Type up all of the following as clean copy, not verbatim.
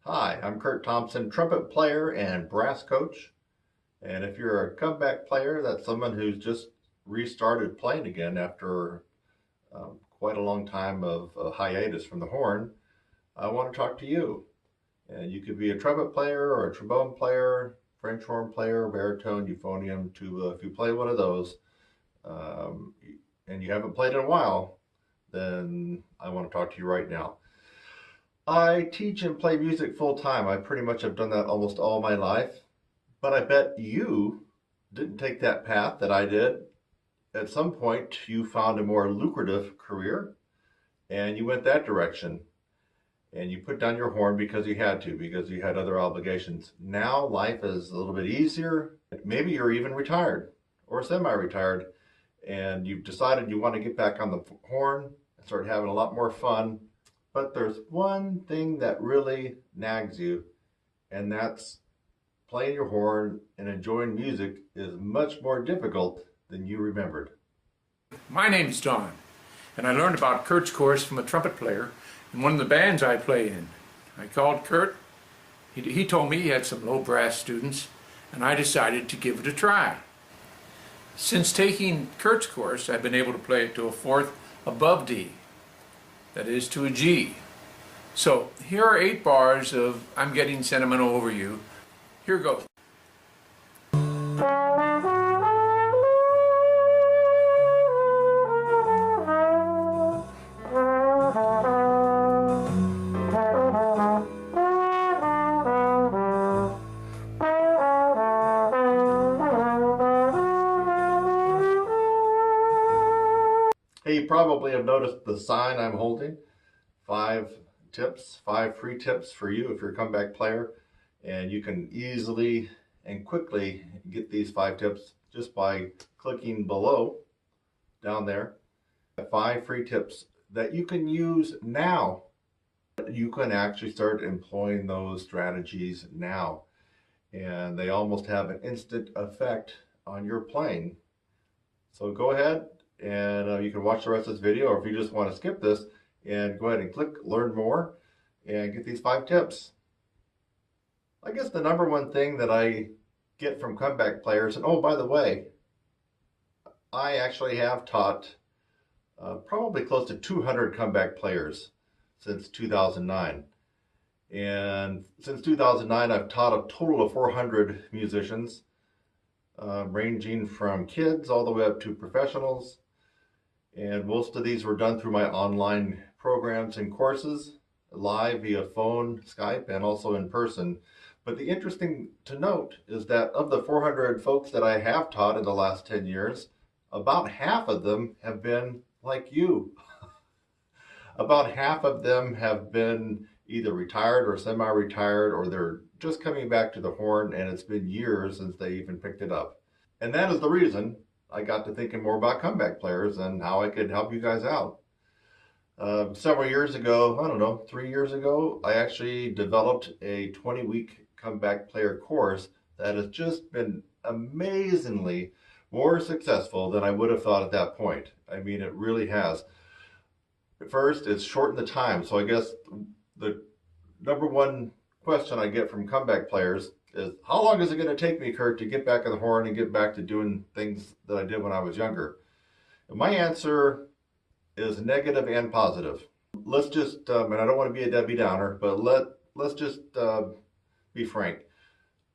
Hi, I'm Kurt Thompson, trumpet player and brass coach. And if you're a comeback player, that's someone who's just restarted playing again after quite a long time of hiatus from the horn, I want to talk to you. And you could be a trumpet player or a trombone player, French horn player, baritone, euphonium, tuba. If you play one of those um, and you haven't played in a while, then I want to talk to you right now. I teach and play music full time. I pretty much have done that almost all my life. But I bet you didn't take that path that I did. At some point, you found a more lucrative career and you went that direction. And you put down your horn because you had to, because you had other obligations. Now life is a little bit easier. Maybe you're even retired or semi-retired and you've decided you want to get back on the horn and start having a lot more fun. But there's one thing that really nags you, and that's playing your horn and enjoying music is much more difficult than you remembered. My name's Don, and I learned about Kurt's course from a trumpet player in one of the bands I play in. I called Kurt. He told me he had some low brass students, and I decided to give it a try. Since taking Kurt's course, I've been able to play it to a fourth above D. That is, to a G. So here are 8 bars of I'm Getting Sentimental Over You. Here goes. Hey, you probably have noticed the sign I'm holding. 5 tips, 5 free tips for you if you're a comeback player. And you can easily and quickly get these 5 tips just by clicking below down there. 5 free tips that you can use now. You can actually start employing those strategies now. And they almost have an instant effect on your playing. So go ahead and you can watch the rest of this video, or if you just want to skip this, and go ahead and click learn more and get these 5 tips. I guess the number one thing that I get from comeback players, and oh, by the way, I actually have taught probably close to 200 comeback players since 2009. And since 2009, I've taught a total of 400 musicians, ranging from kids all the way up to professionals. And most of these were done through my online programs and courses, live via phone, Skype, and also in person. But the interesting to note is that of the 400 folks that I have taught in the last 10 years, about half of them have been like you. About half of them have been either retired or semi-retired, or they're just coming back to the horn and it's been years since they even picked it up. And that is the reason I got to thinking more about comeback players and how I could help you guys out. Several years ago, I don't know, 3 years ago, I actually developed a 20-week comeback player course that has just been amazingly more successful than I would have thought at that point. I mean, it really has. First, it's shortened the time. So I guess the number one question I get from comeback players is, how long is it going to take me, Kurt, to get back on the horn and get back to doing things that I did when I was younger? And my answer is negative and positive. Let's just, and I don't want to be a Debbie Downer, but let's just be frank.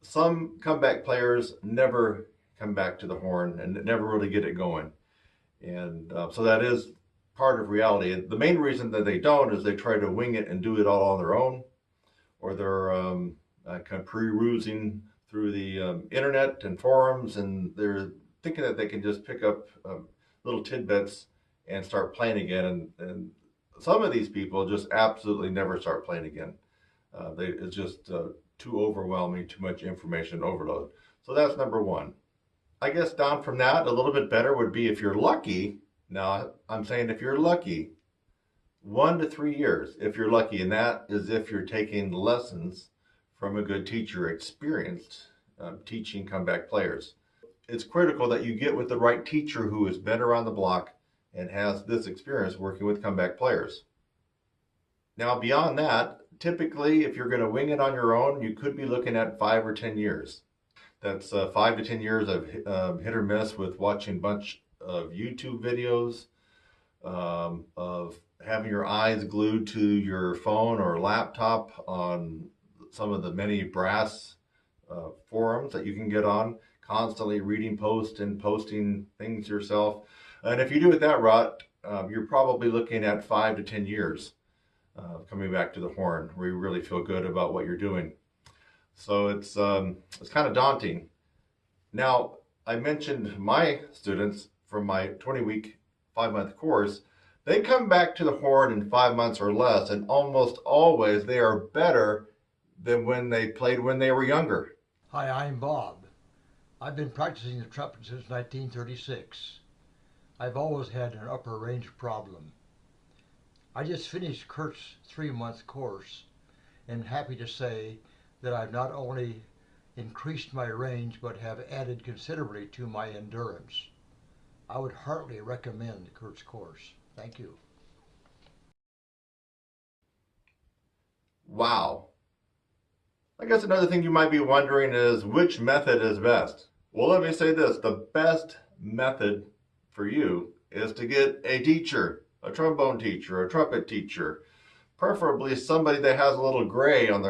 Some comeback players never come back to the horn and never really get it going. And so that is part of reality. The main reason that they don't is they try to wing it and do it all on their own, or they're kind of perusing through the internet and forums, and they're thinking that they can just pick up little tidbits and start playing again. And some of these people just absolutely never start playing again. It's just too overwhelming, too much information overload. So that's number one. I guess down from that, a little bit better would be if you're lucky. Now, I'm saying if you're lucky, 1 to 3 years, if you're lucky, and that is if you're taking lessons from a good teacher, experienced teaching comeback players. It's critical that you get with the right teacher who has been around the block and has this experience working with comeback players. Now, beyond that, typically, if you're going to wing it on your own, you could be looking at 5 or 10 years. That's 5 to 10 years of hit or miss with watching a bunch of YouTube videos, of having your eyes glued to your phone or laptop on some of the many brass forums that you can get on, constantly reading posts and posting things yourself. And if you do it that route, you're probably looking at 5 to 10 years coming back to the horn, where you really feel good about what you're doing. So it's kind of daunting. Now, I mentioned my students from my 20-week, 5-month course. They come back to the horn in 5 months or less, and almost always they are better than when they played when they were younger. Hi, I'm Bob. I've been practicing the trumpet since 1936. I've always had an upper range problem. I just finished Kurt's 3-month course and happy to say that I've not only increased my range but have added considerably to my endurance. I would heartily recommend Kurt's course. Thank you. Wow. I guess another thing you might be wondering is, which method is best? Well, let me say this. The best method for you is to get a teacher, a trombone teacher, a trumpet teacher, preferably somebody that has a little gray on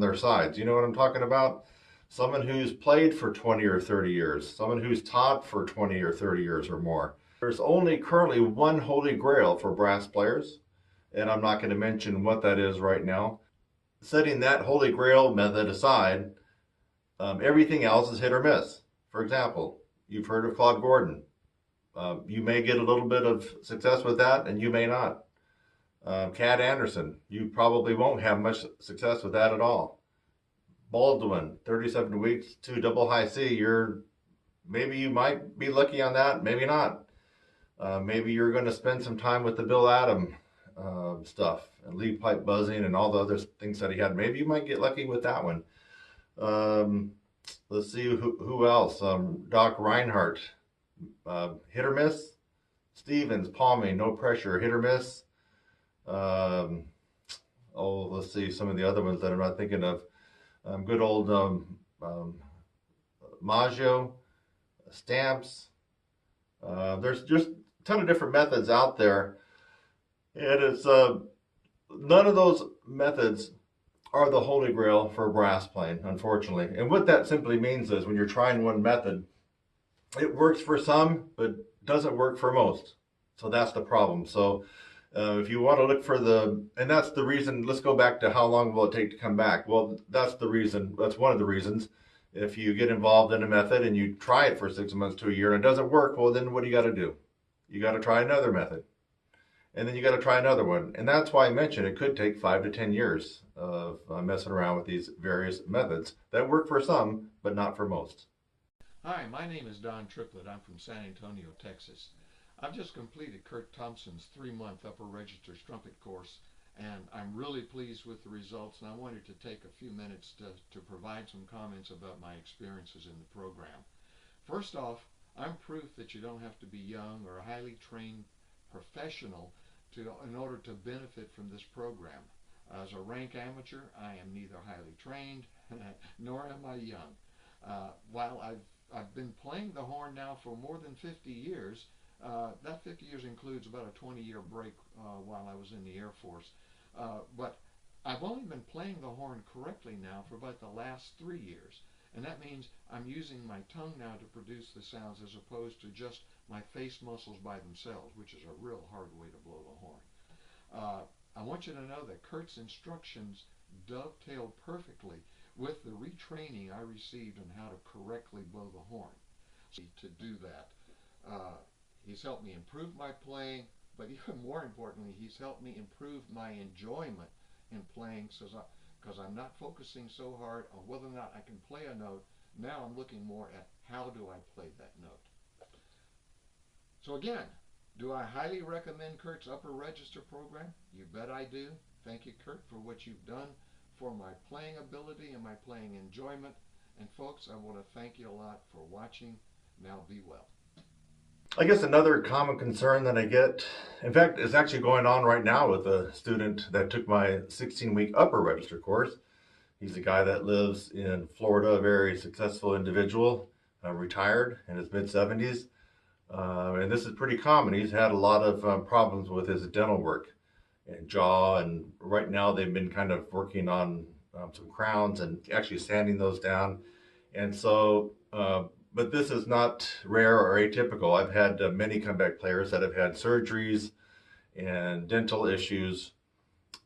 their sides. You know what I'm talking about? Someone who's played for 20 or 30 years, someone who's taught for 20 or 30 years or more. There's only currently one holy grail for brass players, and I'm not going to mention what that is right now. Setting that holy grail method aside, everything else is hit or miss. For example, you've heard of Claude Gordon. You may get a little bit of success with that, and you may not. Cat Anderson, you probably won't have much success with that at all. Baldwin, 37 weeks to double high C, maybe you might be lucky on that, maybe not. Maybe you're going to spend some time with the Bill Adam stuff and lead pipe buzzing and all the other things that he had. Maybe you might get lucky with that one. Let's see who else. Doc Reinhardt, hit or miss. Stevens, Palming, no pressure, hit or miss. Let's see some of the other ones that I'm not thinking of. Good old Maggio, Stamps. There's just a ton of different methods out there, and it's none of those methods are the holy grail for brass playing, unfortunately. And what that simply means is, when you're trying one method, it works for some, but doesn't work for most. So that's the problem. So if you want to look for and that's the reason, let's go back to how long will it take to come back? Well, that's the reason, that's one of the reasons. If you get involved in a method and you try it for 6 months to a year and it doesn't work, well, then what do you got to do? You got to try another method. And then you got to try another one. And that's why I mentioned it could take 5 to 10 years of messing around with these various methods that work for some, but not for most. Hi, my name is Don Triplett. I'm from San Antonio, Texas. I've just completed Kurt Thompson's 3-month upper register trumpet course, and I'm really pleased with the results, and I wanted to take a few minutes to provide some comments about my experiences in the program. First off, I'm proof that you don't have to be young or a highly trained professional in order to benefit from this program. As a rank amateur, I am neither highly trained nor am I young. While I've been playing the horn now for more than 50 years, that 50 years includes about a 20-year break while I was in the Air Force. But I've only been playing the horn correctly now for about the last 3 years. And that means I'm using my tongue now to produce the sounds, as opposed to just my face muscles by themselves, which is a real hard way to blow the horn. I want you to know that Kurt's instructions dovetail perfectly with the retraining I received on how to correctly blow the horn. To do that, he's helped me improve my playing, but even more importantly, he's helped me improve my enjoyment in playing, because I'm not focusing so hard on whether or not I can play a note. Now I'm looking more at how do I play that note. So again, do I highly recommend Kurt's upper register program? You bet I do. Thank you, Kurt, for what you've done for my playing ability and my playing enjoyment. And folks, I want to thank you a lot for watching. Now be well. I guess another common concern that I get, in fact, is actually going on right now with a student that took my 16-week upper register course. He's a guy that lives in Florida, a very successful individual, retired in his mid-70s. And this is pretty common. He's had a lot of problems with his dental work and jaw, and right now they've been kind of working on some crowns and actually sanding those down. And so, but this is not rare or atypical. I've had many comeback players that have had surgeries and dental issues.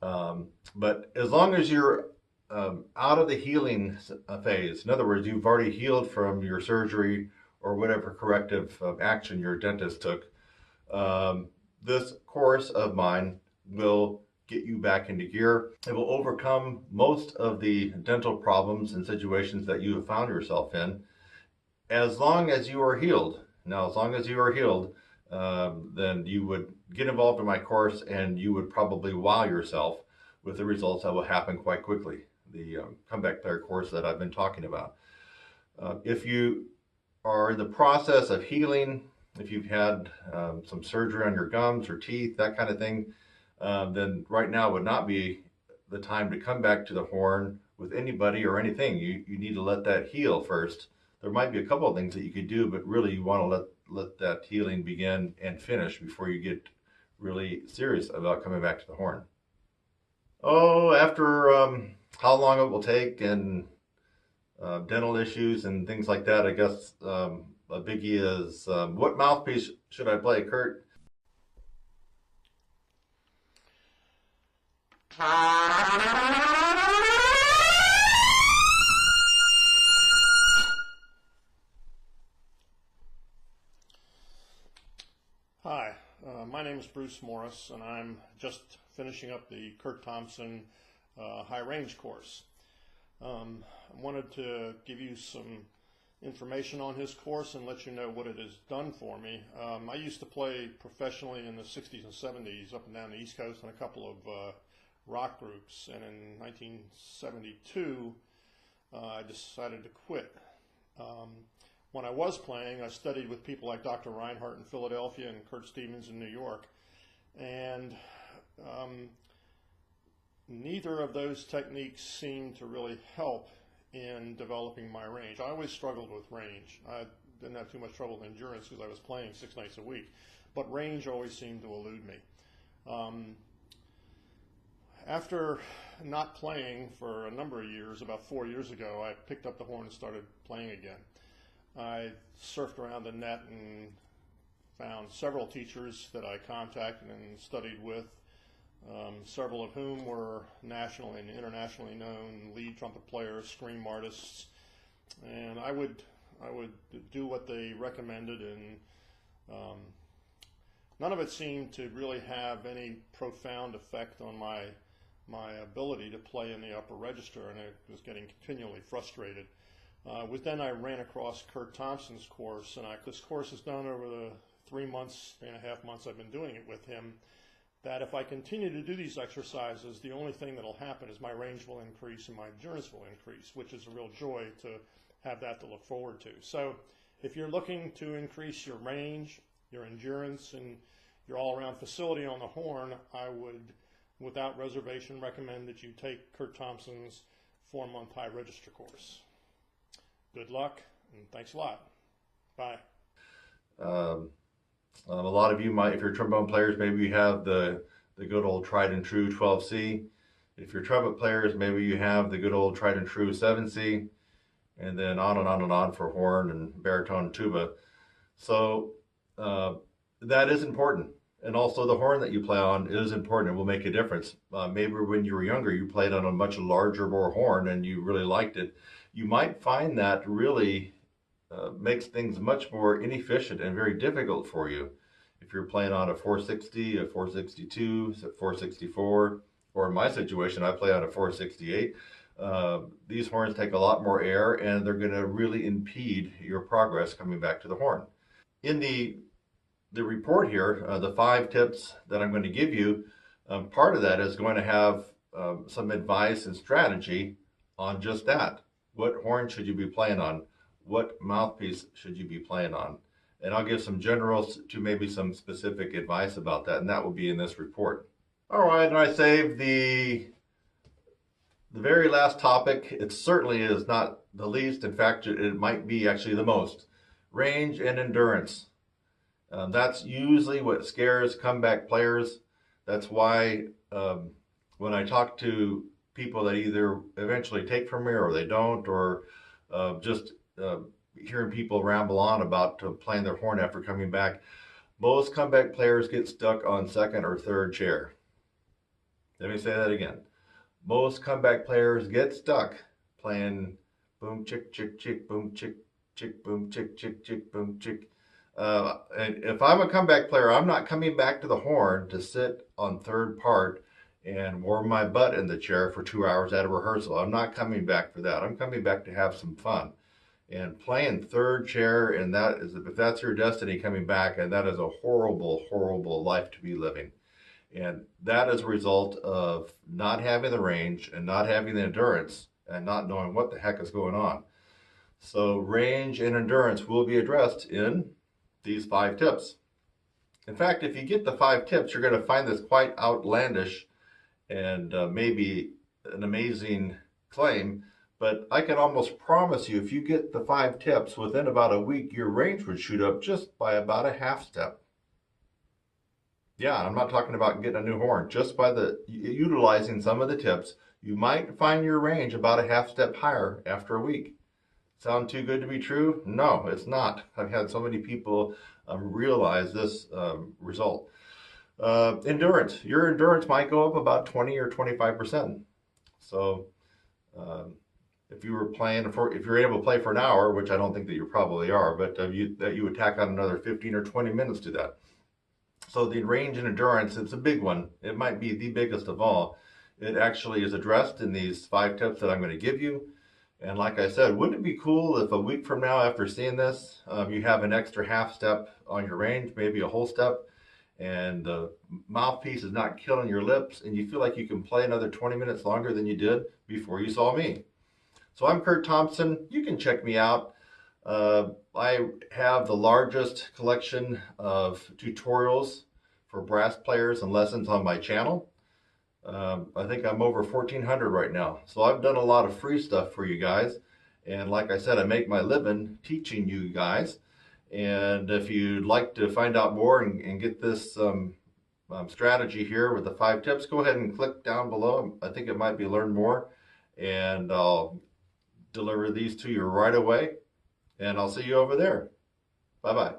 But as long as you're out of the healing phase, in other words, you've already healed from your surgery or whatever corrective action your dentist took, this course of mine will get you back into gear. It will overcome most of the dental problems and situations that you have found yourself in, as long as you are healed. Now, as long as you are healed, then you would get involved in my course and you would probably wow yourself with the results that will happen quite quickly. The comeback player course that I've been talking about. If you are in the process of healing, if you've had some surgery on your gums or teeth, that kind of thing, then right now would not be the time to come back to the horn with anybody or anything. You need to let that heal first. There might be a couple of things that you could do, but really you want to let that healing begin and finish before you get really serious about coming back to the horn. Oh, after how long it will take and dental issues and things like that, I guess a biggie is what mouthpiece should I play, Kurt? Hi, my name is Bruce Morris, and I'm just finishing up the Kurt Thompson high range course. I wanted to give you some information on his course and let you know what it has done for me. I used to play professionally in the 60s and 70s up and down the East Coast in a couple of rock groups, and in 1972 I decided to quit. When I was playing, I studied with people like Dr. Reinhardt in Philadelphia and Kurt Stevens in New York, and neither of those techniques seemed to really help in developing my range. I always struggled with range. I didn't have too much trouble with endurance because I was playing 6 nights a week, but range always seemed to elude me. After not playing for a number of years, about 4 years ago, I picked up the horn and started playing again. I surfed around the net and found several teachers that I contacted and studied with, several of whom were nationally and internationally known lead trumpet players, scream artists, and I would do what they recommended, and none of it seemed to really have any profound effect on my ability to play in the upper register, and I was getting continually frustrated. Then I ran across Kurt Thompson's course, and this course is done over the 3 months, 3.5 months I've been doing it with him, that if I continue to do these exercises, the only thing that will happen is my range will increase and my endurance will increase, which is a real joy to have that to look forward to. So if you're looking to increase your range, your endurance, and your all-around facility on the horn, I would, without reservation, recommend that you take Kurt Thompson's 4-month high register course. Good luck, and thanks a lot. Bye. A lot of you might, if you're trombone players, maybe you have the good old tried and true 12C. If you're trumpet players, maybe you have the good old tried and true 7C, and then on and on and on for horn and baritone and tuba. So that is important. And also the horn that you play on is important. It will make a difference. Maybe when you were younger, you played on a much larger, more horn and you really liked it. You might find that really makes things much more inefficient and very difficult for you. If you're playing on a 460, a 462, a 464, or in my situation, I play on a 468, these horns take a lot more air and they're going to really impede your progress coming back to the horn. In the report here, the 5 tips that I'm going to give you, part of that is going to have some advice and strategy on just that. What horn should you be playing on? What mouthpiece should you be playing on? And I'll give some generals to maybe some specific advice about that, and that will be in this report. All right, and I saved the very last topic. It certainly is not the least. In fact, it might be actually the most. Range and endurance. That's usually what scares comeback players. That's why when I talk to people that either eventually take from me or they don't, or just hearing people ramble on about playing their horn after coming back, most comeback players get stuck on second or third chair. Let me say that again. Most comeback players get stuck playing boom, chick, chick, chick, boom, chick, chick, boom, chick, chick, chick, boom, chick. And if I'm a comeback player, I'm not coming back to the horn to sit on third part and warm my butt in the chair for 2 hours at a rehearsal. I'm not coming back for that. I'm coming back to have some fun. And playing third chair, and that is, if that's your destiny coming back, and that is a horrible, horrible life to be living. And that is a result of not having the range and not having the endurance and not knowing what the heck is going on. So range and endurance will be addressed in these 5 tips. In fact, if you get the 5 tips, you're going to find this quite outlandish and maybe an amazing claim, but I can almost promise you, if you get the 5 tips, within about a week, your range would shoot up just by about a half step. Yeah, I'm not talking about getting a new horn. Just by utilizing some of the tips, you might find your range about a half step higher after a week. Sound too good to be true? No, it's not. I've had so many people realize this result. Endurance. Your endurance might go up about 20 or 25%. So if you were playing if you're able to play for an hour, which I don't think that you probably are, but you would tack on another 15 or 20 minutes to that. So the range and endurance, it's a big one. It might be the biggest of all. It actually is addressed in these 5 tips that I'm going to give you. And like I said, wouldn't it be cool if a week from now, after seeing this, you have an extra half step on your range, maybe a whole step, and the mouthpiece is not killing your lips, and you feel like you can play another 20 minutes longer than you did before you saw me. So I'm Kurt Thompson. You can check me out. I have the largest collection of tutorials for brass players and lessons on my channel. I think I'm over 1,400 right now. So I've done a lot of free stuff for you guys. And like I said, I make my living teaching you guys. And if you'd like to find out more and get this strategy here with the 5 tips, go ahead and click down below. I think it might be Learn More. And I'll deliver these to you right away. And I'll see you over there. Bye-bye.